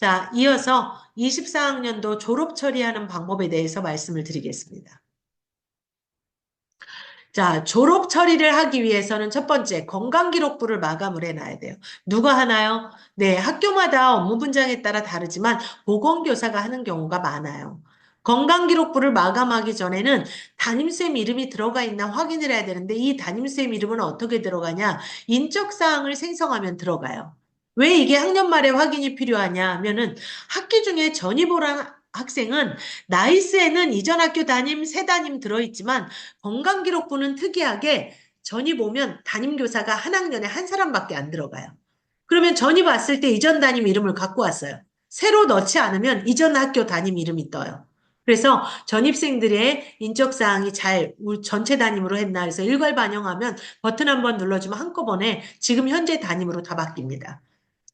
자, 이어서 24학년도 졸업 처리하는 방법에 대해서 말씀을 드리겠습니다. 자, 졸업 처리를 하기 위해서는 첫 번째, 건강기록부를 마감을 해놔야 돼요. 누가 하나요? 네, 학교마다 업무 분장에 따라 다르지만 보건교사가 하는 경우가 많아요. 건강기록부를 마감하기 전에는 담임쌤 이름이 들어가 있나 확인을 해야 되는데 이 담임쌤 이름은 어떻게 들어가냐? 인적사항을 생성하면 들어가요. 왜 이게 학년 말에 확인이 필요하냐 하면은 학기 중에 전입을 한 학생은 나이스에는 이전 학교 담임, 새 담임 들어있지만 건강기록부는 특이하게 전입 오면 담임교사가 한 학년에 한 사람밖에 안 들어가요. 그러면 전입 왔을 때 이전 담임 이름을 갖고 왔어요. 새로 넣지 않으면 이전 학교 담임 이름이 떠요. 그래서 전입생들의 인적사항이 잘 전체 담임으로 했나 해서 일괄 반영하면 버튼 한번 눌러주면 한꺼번에 지금 현재 담임으로 다 바뀝니다.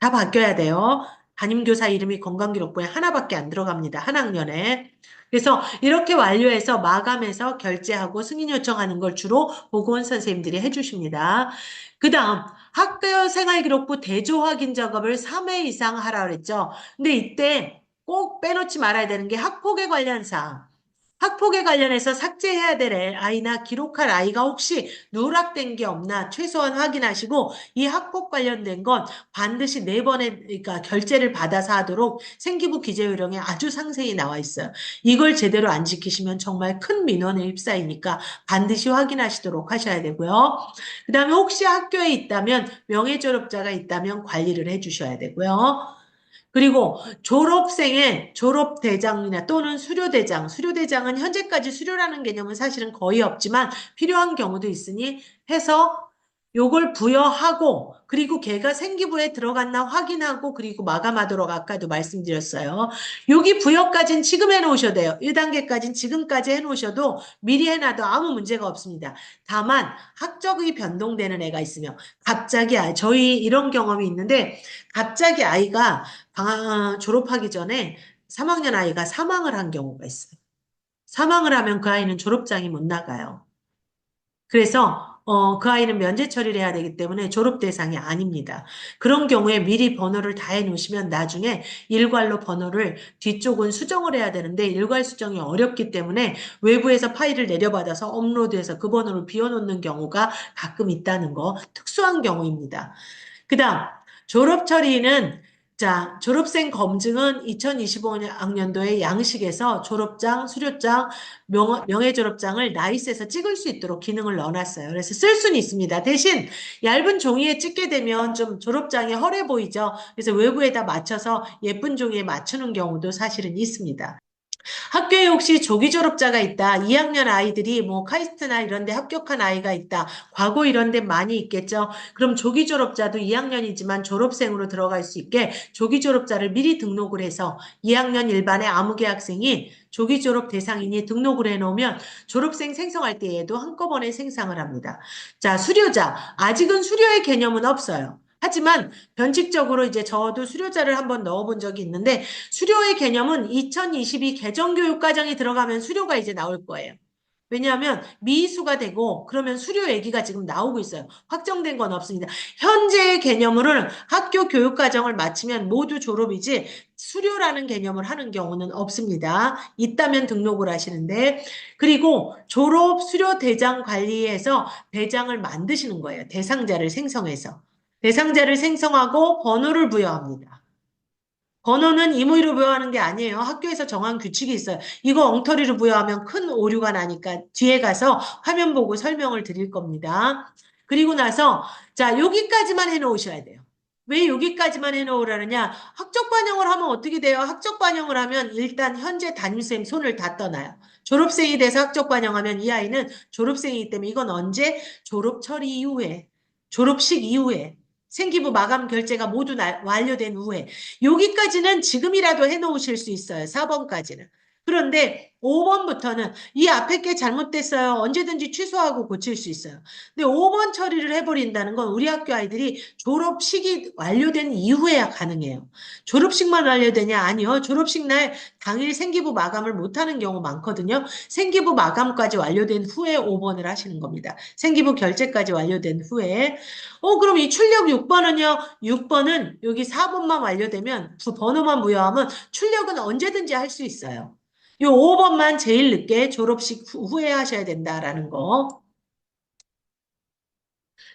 다 바뀌어야 돼요. 담임교사 이름이 건강기록부에 하나밖에 안 들어갑니다. 한 학년에. 그래서 이렇게 완료해서 마감해서 결제하고 승인 요청하는 걸 주로 보건 선생님들이 해주십니다. 그 다음 학교 생활기록부 대조 확인 작업을 3회 이상 하라 그랬죠. 근데 이때 꼭 빼놓지 말아야 되는 게 학폭에 관련 사항. 학폭에 관련해서 삭제해야 될 아이나 기록할 아이가 혹시 누락된 게 없나 최소한 확인하시고 이 학폭 관련된 건 반드시 4번의 그러니까 결제를 받아서 하도록 생기부 기재 요령에 아주 상세히 나와 있어요. 이걸 제대로 안 지키시면 정말 큰 민원에 휩싸이니까 반드시 확인하시도록 하셔야 되고요. 그다음에 혹시 학교에 있다면 명예 졸업자가 있다면 관리를 해 주셔야 되고요. 그리고 졸업생의 졸업대장이나 또는 수료대장, 수료대장은 현재까지 수료라는 개념은 사실은 거의 없지만 필요한 경우도 있으니 해서 요걸 부여하고 그리고 걔가 생기부에 들어갔나 확인하고 그리고 마감하도록 아까도 말씀드렸어요. 여기 부여까지는 지금 해놓으셔도 돼요. 1단계까지는 지금까지 해놓으셔도 미리 해놔도 아무 문제가 없습니다. 다만 학적이 변동되는 애가 있으면 갑자기 저희 이런 경험이 있는데 갑자기 아이가 졸업하기 전에 3학년 아이가 사망을 한 경우가 있어요. 사망을 하면 그 아이는 졸업장이 못 나가요. 그래서 그 아이는 면제 처리를 해야 되기 때문에 졸업 대상이 아닙니다. 그런 경우에 미리 번호를 다 해놓으시면 나중에 일괄로 번호를 뒤쪽은 수정을 해야 되는데 일괄 수정이 어렵기 때문에 외부에서 파일을 내려받아서 업로드해서 그 번호를 비워놓는 경우가 가끔 있다는 거 특수한 경우입니다. 그 다음, 졸업 처리는, 자, 졸업생 검증은 2025학년도에 양식에서 졸업장, 수료장, 명예 졸업장을 나이스에서 찍을 수 있도록 기능을 넣어놨어요. 그래서 쓸 수는 있습니다. 대신 얇은 종이에 찍게 되면 좀 졸업장이 허해 보이죠. 그래서 외부에다 맞춰서 예쁜 종이에 맞추는 경우도 사실은 있습니다. 학교에 혹시 조기 졸업자가 있다. 2학년 아이들이 뭐 카이스트나 이런 데 합격한 아이가 있다. 과거 이런 데 많이 있겠죠. 그럼 조기 졸업자도 2학년이지만 졸업생으로 들어갈 수 있게 조기 졸업자를 미리 등록을 해서 2학년 일반의 아무개 학생이 조기 졸업 대상이니 등록을 해놓으면 졸업생 생성할 때 얘도 한꺼번에 생성을 합니다. 자, 수료자. 아직은 수료의 개념은 없어요. 하지만 변칙적으로 이제 저도 수료자를 한번 넣어본 적이 있는데 수료의 개념은 2022 개정교육과정이 들어가면 수료가 이제 나올 거예요. 왜냐하면 미수가 되고 그러면 수료 얘기가 지금 나오고 있어요. 확정된 건 없습니다. 현재의 개념으로는 학교 교육과정을 마치면 모두 졸업이지 수료라는 개념을 하는 경우는 없습니다. 있다면 등록을 하시는데 그리고 졸업 수료 대장 관리에서 대장을 만드시는 거예요. 대상자를 생성해서. 대상자를 생성하고 번호를 부여합니다. 번호는 임의로 부여하는 게 아니에요. 학교에서 정한 규칙이 있어요. 이거 엉터리로 부여하면 큰 오류가 나니까 뒤에 가서 화면 보고 설명을 드릴 겁니다. 그리고 나서 자 여기까지만 해놓으셔야 돼요. 왜 여기까지만 해놓으라느냐? 학적 반영을 하면 어떻게 돼요? 학적 반영을 하면 일단 현재 담임쌤 손을 다 떠나요. 졸업생이 돼서 학적 반영하면 이 아이는 졸업생이기 때문에 이건 언제? 졸업 처리 이후에, 졸업식 이후에, 생기부 마감 결제가 모두 완료된 후에 여기까지는 지금이라도 해놓으실 수 있어요. 4번까지는. 그런데 5번부터는 이 앞에 게 잘못됐어요. 언제든지 취소하고 고칠 수 있어요. 근데 5번 처리를 해버린다는 건 우리 학교 아이들이 졸업식이 완료된 이후에야 가능해요. 졸업식만 완료되냐? 아니요. 졸업식 날 당일 생기부 마감을 못하는 경우 많거든요. 생기부 마감까지 완료된 후에 5번을 하시는 겁니다. 생기부 결제까지 완료된 후에. 그럼 이 출력 6번은요? 6번은 여기 4번만 완료되면 그 번호만 부여하면 출력은 언제든지 할 수 있어요. 요 5번만 제일 늦게 졸업식 후에 하셔야 된다라는 거.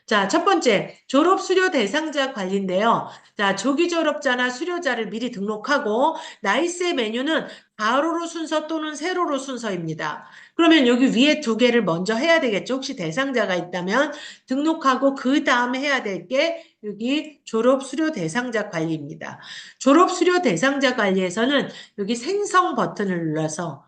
자, 첫 번째, 졸업 수료 대상자 관리인데요. 자, 조기 졸업자나 수료자를 미리 등록하고, 나이스의 메뉴는 가로로 순서 또는 세로로 순서입니다. 그러면 여기 위에 두 개를 먼저 해야 되겠죠. 혹시 대상자가 있다면 등록하고 그 다음에 해야 될 게 여기 졸업 수료 대상자 관리입니다. 졸업 수료 대상자 관리에서는 여기 생성 버튼을 눌러서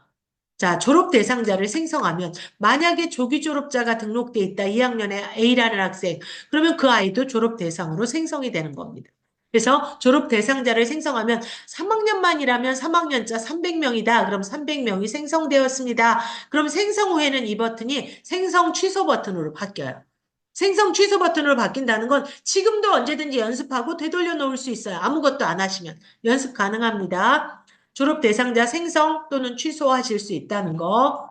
자, 졸업 대상자를 생성하면 만약에 조기 졸업자가 등록돼 있다. 2학년에 A라는 학생. 그러면 그 아이도 졸업 대상으로 생성이 되는 겁니다. 그래서 졸업 대상자를 생성하면 3학년만이라면 3학년자 300명이다. 그럼 300명이 생성되었습니다. 그럼 생성 후에는 이 버튼이 생성 취소 버튼으로 바뀌어요. 생성 취소 버튼으로 바뀐다는 건 지금도 언제든지 연습하고 되돌려 놓을 수 있어요. 아무것도 안 하시면 연습 가능합니다. 졸업 대상자 생성 또는 취소하실 수 있다는 거.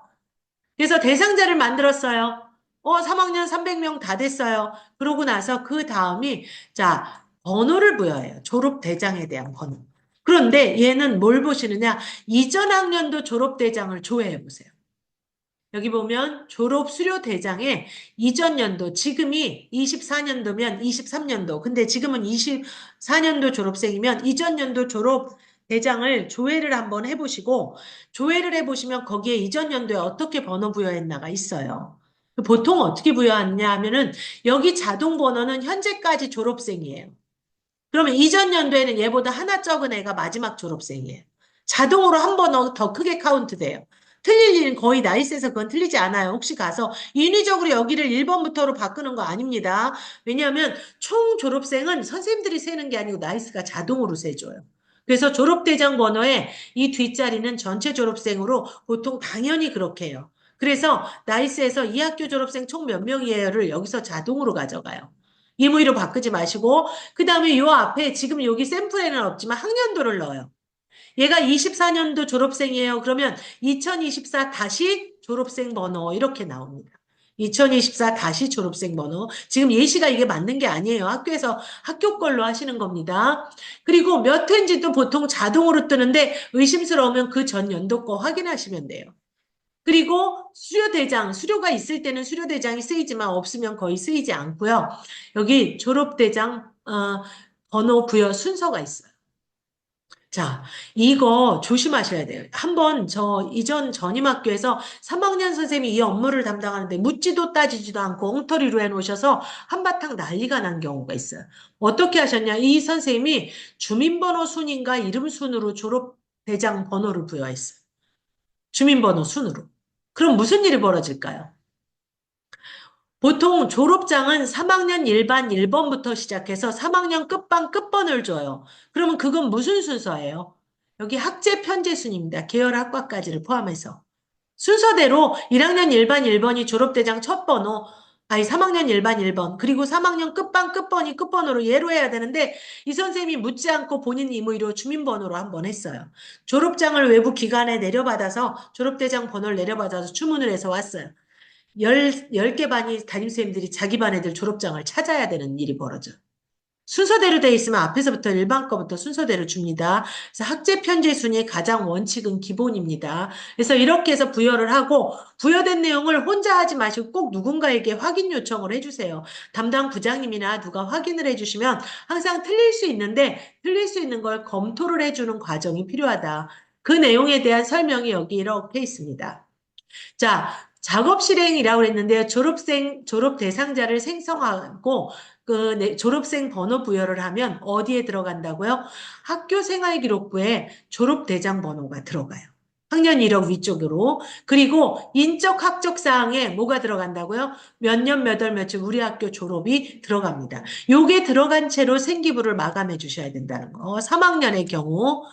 그래서 대상자를 만들었어요. 3학년 300명 다 됐어요. 그러고 나서 그 다음이 자, 번호를 부여해요. 졸업 대장에 대한 번호. 그런데 얘는 뭘 보시느냐? 이전 학년도 졸업 대장을 조회해 보세요. 여기 보면 졸업 수료 대장에 이전 연도, 지금이 24년도면 23년도, 근데 지금은 24년도 졸업생이면 이전 연도 졸업 대장을 조회를 한번 해보시고, 조회를 해보시면 거기에 이전 연도에 어떻게 번호 부여했나가 있어요. 보통 어떻게 부여하느냐 하면은 여기 자동 번호는 현재까지 졸업생이에요. 그러면 이전 연도에는 얘보다 하나 적은 애가 마지막 졸업생이에요. 자동으로 한 번 더 크게 카운트 돼요. 틀릴 일은 거의 나이스에서 그건 틀리지 않아요. 혹시 가서 인위적으로 여기를 1번부터로 바꾸는 거 아닙니다. 왜냐하면 총 졸업생은 선생님들이 세는 게 아니고 나이스가 자동으로 세줘요. 그래서 졸업대장 번호에 이 뒷자리는 전체 졸업생으로 보통 당연히 그렇게 해요. 그래서 나이스에서 이 학교 졸업생 총 몇 명이에요를 여기서 자동으로 가져가요. 임의로 바꾸지 마시고 그 다음에 요 앞에 지금 여기 샘플에는 없지만 학년도를 넣어요. 얘가 24년도 졸업생이에요. 그러면 2024 다시 졸업생 번호 이렇게 나옵니다. 2024 다시 졸업생 번호. 지금 예시가 이게 맞는 게 아니에요. 학교에서 학교 걸로 하시는 겁니다. 그리고 몇 회인지도 보통 자동으로 뜨는데 의심스러우면 그 전 연도 거 확인하시면 돼요. 그리고 수료대장, 수료가 있을 때는 수료대장이 쓰이지만 없으면 거의 쓰이지 않고요. 여기 졸업대장 번호 부여 순서가 있어요. 자, 이거 조심하셔야 돼요. 한번 저 이전 전임학교에서 3학년 선생님이 이 업무를 담당하는데 묻지도 따지지도 않고 엉터리로 해놓으셔서 한바탕 난리가 난 경우가 있어요. 어떻게 하셨냐? 이 선생님이 주민번호 순인가 이름 순으로 졸업대장 번호를 부여했어요. 주민번호 순으로. 그럼 무슨 일이 벌어질까요? 보통 졸업장은 3학년 일반 1번부터 시작해서 3학년 끝반 끝번을 줘요. 그러면 그건 무슨 순서예요? 여기 학제 편제 순입니다. 계열 학과까지를 포함해서. 순서대로 1학년 일반 1번이 졸업대장 첫 번호, 아니 3학년 일반 1번, 그리고 3학년 끝반 끝번이 끝번호로 예로 해야 되는데 이 선생님이 묻지 않고 본인 임의로 주민번호로 한번 했어요. 졸업장을 외부 기관에 내려받아서 졸업대장 번호를 내려받아서 주문을 해서 왔어요. 10개 반이 담임선생님들이 자기 반 애들 졸업장을 찾아야 되는 일이 벌어져요. 순서대로 돼 있으면 앞에서부터 일반 거부터 순서대로 줍니다. 그래서 학제 편제 순위의 가장 원칙은 기본입니다. 그래서 이렇게 해서 부여를 하고 부여된 내용을 혼자 하지 마시고 꼭 누군가에게 확인 요청을 해주세요. 담당 부장님이나 누가 확인을 해주시면 항상 틀릴 수 있는데 틀릴 수 있는 걸 검토를 해주는 과정이 필요하다. 그 내용에 대한 설명이 여기 이렇게 있습니다. 자, 작업 실행이라고 했는데요. 졸업 대상자를 생성하고 졸업생 번호 부여를 하면 어디에 들어간다고요? 학교 생활 기록부에 졸업 대장 번호가 들어가요. 학년 이력 위쪽으로. 그리고 인적 학적 사항에 뭐가 들어간다고요? 몇 년, 몇 월, 며칠 우리 학교 졸업이 들어갑니다. 요게 들어간 채로 생기부를 마감해 주셔야 된다는 거. 3학년의 경우.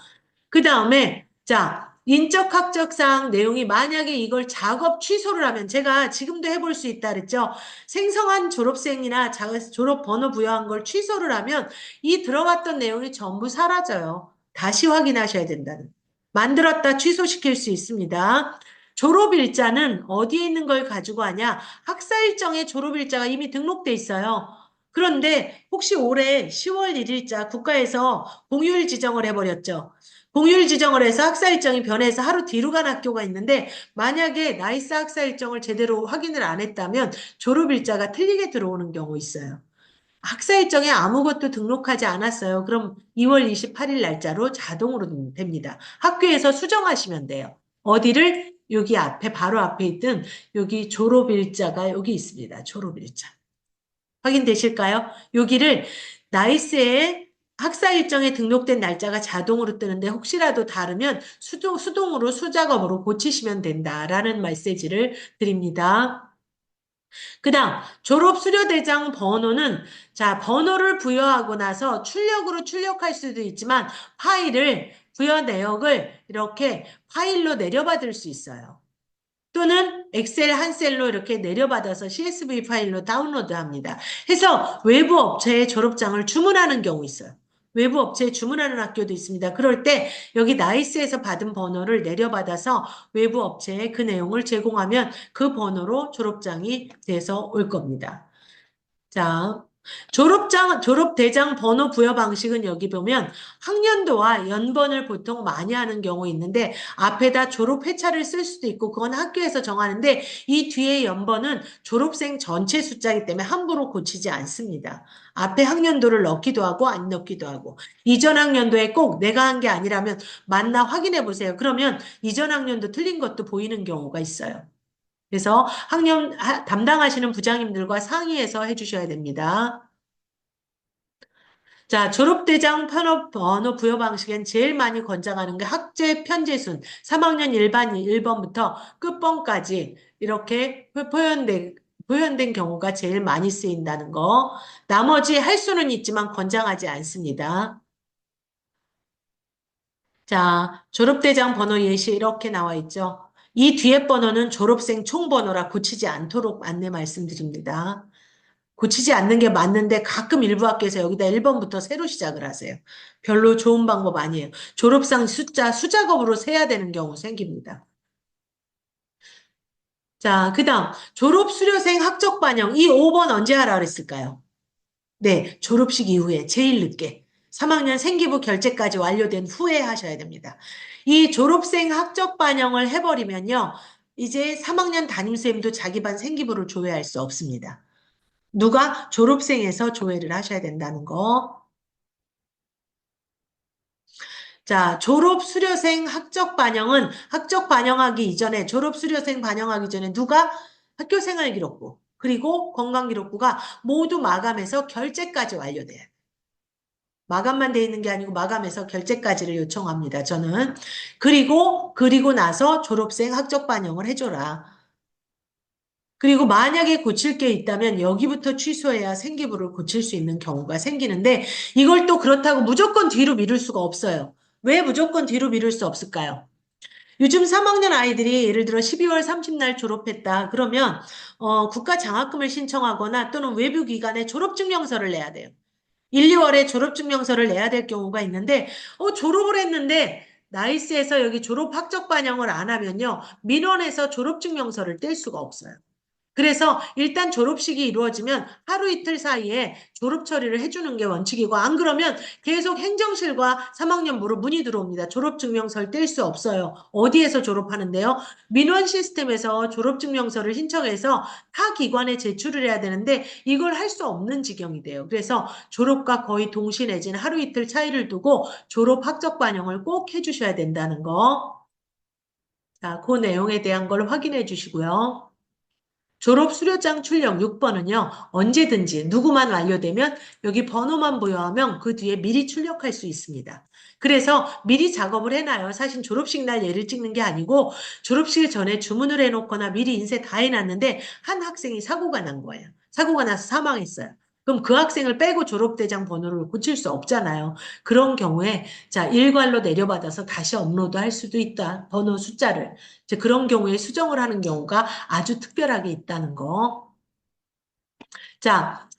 그 다음에 자, 인적학적상 내용이 만약에 이걸 작업 취소를 하면 제가 지금도 해볼 수 있다 그랬죠. 생성한 졸업생이나 졸업 번호 부여한 걸 취소를 하면 이 들어갔던 내용이 전부 사라져요. 다시 확인하셔야 된다는. 만들었다 취소시킬 수 있습니다. 졸업일자는 어디에 있는 걸 가지고 하냐? 학사일정에 졸업일자가 이미 등록돼 있어요. 그런데 혹시 올해 10월 1일자 국가에서 공휴일 지정을 해버렸죠. 공휴일 지정을 해서 학사 일정이 변해서 하루 뒤로 간 학교가 있는데 만약에 나이스 학사 일정을 제대로 확인을 안 했다면 졸업 일자가 틀리게 들어오는 경우 있어요. 학사 일정에 아무것도 등록하지 않았어요. 그럼 2월 28일 날짜로 자동으로 됩니다. 학교에서 수정하시면 돼요. 어디를? 여기 앞에 바로 앞에 있던 여기 졸업 일자가 여기 있습니다. 졸업 일자. 확인되실까요? 여기를 나이스에 학사 일정에 등록된 날짜가 자동으로 뜨는데 혹시라도 다르면 수동으로 수작업으로 고치시면 된다라는 메시지를 드립니다. 그 다음 졸업 수료대장 번호는 자 번호를 부여하고 나서 출력으로 출력할 수도 있지만 파일을 부여 내역을 이렇게 파일로 내려받을 수 있어요. 또는 엑셀 한 셀로 이렇게 내려받아서 CSV 파일로 다운로드합니다. 해서 외부 업체에 졸업장을 주문하는 경우 있어요. 외부 업체에 주문하는 학교도 있습니다. 그럴 때 여기 나이스에서 받은 번호를 내려받아서 외부 업체에 그 내용을 제공하면 그 번호로 졸업장이 돼서 올 겁니다. 자, 졸업대장 번호 부여 방식은 여기 보면 학년도와 연번을 보통 많이 하는 경우 있는데 앞에다 졸업 회차를 쓸 수도 있고 그건 학교에서 정하는데 이 뒤에 연번은 졸업생 전체 숫자이기 때문에 함부로 고치지 않습니다. 앞에 학년도를 넣기도 하고 안 넣기도 하고 이전 학년도에 꼭 내가 한 게 아니라면 맞나 확인해 보세요. 그러면 이전 학년도 틀린 것도 보이는 경우가 있어요. 그래서 담당하시는 부장님들과 상의해서 해주셔야 됩니다. 자, 졸업대장 번호 부여 방식엔 제일 많이 권장하는 게 학제 편제순 3학년 일반 1번부터 끝번까지 이렇게 표현된 경우가 제일 많이 쓰인다는 거. 나머지 할 수는 있지만 권장하지 않습니다. 자, 졸업대장 번호 예시 이렇게 나와 있죠. 이 뒤에 번호는 졸업생 총번호라 고치지 않도록 안내 말씀드립니다. 고치지 않는 게 맞는데 가끔 일부 학교에서 여기다 1번부터 새로 시작을 하세요. 별로 좋은 방법 아니에요. 졸업상 숫자 수작업으로 세야 되는 경우 생깁니다. 자, 그 다음 졸업 수료생 학적 반영 이 5번 언제 하라 그랬을까요? 네, 졸업식 이후에 제일 늦게 3학년 생기부 결제까지 완료된 후에 하셔야 됩니다. 이 졸업생 학적 반영을 해버리면요. 이제 3학년 담임선생님도 자기 반 생기부를 조회할 수 없습니다. 누가 졸업생에서 조회를 하셔야 된다는 거. 자, 졸업 수료생 학적 반영은 학적 반영하기 이전에 졸업 수료생 반영하기 전에 누가 학교 생활 기록부 그리고 건강 기록부가 모두 마감해서 결제까지 완료돼요. 마감만 돼 있는 게 아니고 마감해서 결제까지를 요청합니다. 저는. 그리고 나서 졸업생 학적 반영을 해줘라. 그리고 만약에 고칠 게 있다면 여기부터 취소해야 생기부를 고칠 수 있는 경우가 생기는데 이걸 또 그렇다고 무조건 뒤로 미룰 수가 없어요. 왜 무조건 뒤로 미룰 수 없을까요? 요즘 3학년 아이들이 예를 들어 12월 30날 졸업했다. 그러면 국가 장학금을 신청하거나 또는 외부 기관에 졸업증명서를 내야 돼요. 1, 2월에 졸업증명서를 내야 될 경우가 있는데 졸업을 했는데 나이스에서 여기 졸업 학적 반영을 안 하면요. 민원에서 졸업증명서를 뗄 수가 없어요. 그래서 일단 졸업식이 이루어지면 하루 이틀 사이에 졸업 처리를 해주는 게 원칙이고 안 그러면 계속 행정실과 3학년부로 문의 들어옵니다. 졸업증명서를 뗄 수 없어요. 어디에서 졸업하는데요? 민원 시스템에서 졸업증명서를 신청해서 타 기관에 제출을 해야 되는데 이걸 할 수 없는 지경이 돼요. 그래서 졸업과 거의 동시 내지는 하루 이틀 차이를 두고 졸업 학적 반영을 꼭 해주셔야 된다는 거. 자, 그 내용에 대한 걸 확인해 주시고요. 졸업 수료장 출력 6번은요, 언제든지 누구만 완료되면 여기 번호만 부여하면 그 뒤에 미리 출력할 수 있습니다. 그래서 미리 작업을 해놔요. 사실 졸업식 날 예를 찍는 게 아니고 졸업식 전에 주문을 해놓거나 미리 인쇄 다 해놨는데 한 학생이 사고가 난 거예요. 사고가 나서 사망했어요. 그럼 그 학생을 빼고 졸업대장 번호를 고칠 수 없잖아요. 그런 경우에 자, 일괄로 내려받아서 다시 업로드할 수도 있다. 번호 숫자를. 이제 그런 경우에 수정을 하는 경우가 아주 특별하게 있다는 거. 자,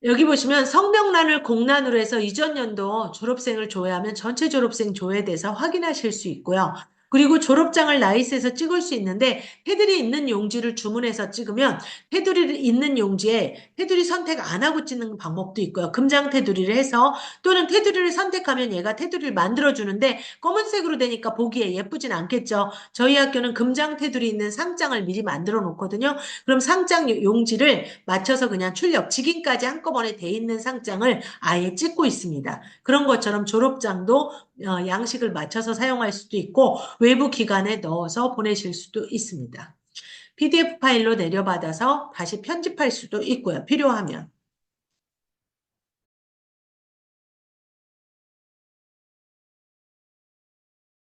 여기 보시면 성명란을 공란으로 해서 이전 연도 졸업생을 조회하면 전체 졸업생 조회돼서 확인하실 수 있고요. 그리고 졸업장을 나이스에서 찍을 수 있는데 테두리 있는 용지를 주문해서 찍으면 테두리 있는 용지에 테두리 선택 안 하고 찍는 방법도 있고요. 금장 테두리를 해서 또는 테두리를 선택하면 얘가 테두리를 만들어주는데 검은색으로 되니까 보기에 예쁘진 않겠죠. 저희 학교는 금장 테두리 있는 상장을 미리 만들어 놓거든요. 그럼 상장 용지를 맞춰서 그냥 출력, 직인까지 한꺼번에 돼 있는 상장을 아예 찍고 있습니다. 그런 것처럼 졸업장도 양식을 맞춰서 사용할 수도 있고 외부 기관에 넣어서 보내실 수도 있습니다. PDF 파일로 내려받아서 다시 편집할 수도 있고요. 필요하면.